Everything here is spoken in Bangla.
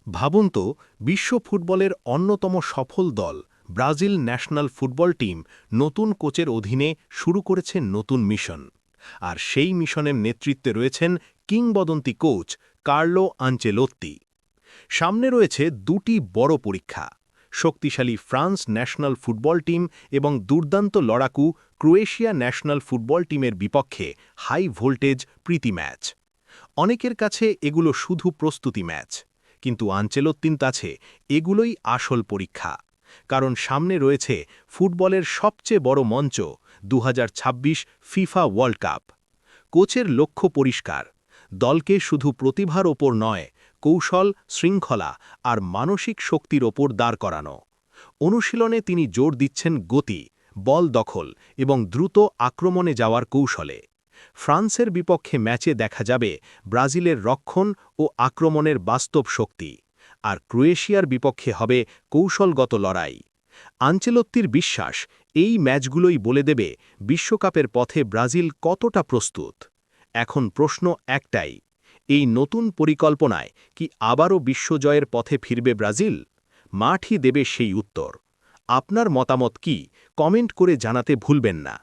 ভাবুন তো, বিশ্ব ফুটবলের অন্যতম সফল দল ব্রাজিল ন্যাশনাল ফুটবল টিম নতুন কোচের অধীনে শুরু করেছে নতুন মিশন। আর সেই মিশনের নেতৃত্বে রয়েছেন কিংবদন্তি কোচ কার্লো আনচেলোত্তি। সামনে রয়েছে দুটি বড় পরীক্ষা: শক্তিশালী ফ্রান্স ন্যাশনাল ফুটবল টিম এবং দুর্দান্ত লড়াকু ক্রোয়েশিয়া ন্যাশনাল ফুটবল টিমের বিপক্ষে হাই ভোল্টেজ প্রীতি ম্যাচ। অনেকের কাছে এগুলো শুধু প্রস্তুতি ম্যাচ, কিন্তু আনচেলোত্তির কাছে এগুলোই আসল পরীক্ষা। কারণ সামনে রয়েছে ফুটবলের সবচেয়ে বড় মঞ্চ 2026 ফিফা ওয়ার্ল্ড কাপ। কোচের লক্ষ্য পরিষ্কার: দলকে শুধু প্রতিভার ওপর নয়, কৌশল, শৃঙ্খলা আর মানসিক শক্তির ওপর দাঁড় করানো। অনুশীলনে তিনি জোর দিচ্ছেন গতি, বল দখল এবং দ্রুত আক্রমণে যাওয়ার কৌশলে। ফ্রান্সের বিপক্ষে ম্যাচে দেখা যাবে ব্রাজিলের রক্ষণ ও আক্রমণের বাস্তব শক্তি, আর ক্রোয়েশিয়ার বিপক্ষে হবে কৌশলগত লড়াই। আনচেলোত্তির বিশ্বাস, এই ম্যাচগুলোই বলে দেবে বিশ্বকাপের পথে ব্রাজিল কতটা প্রস্তুত। এখন প্রশ্ন একটাই: এই নতুন পরিকল্পনায় কি আবারও বিশ্বজয়ের পথে ফিরবে ব্রাজিল? মাঠই দেবে সেই উত্তর। আপনার মতামত কি, কমেন্ট করে জানাতে ভুলবেন না।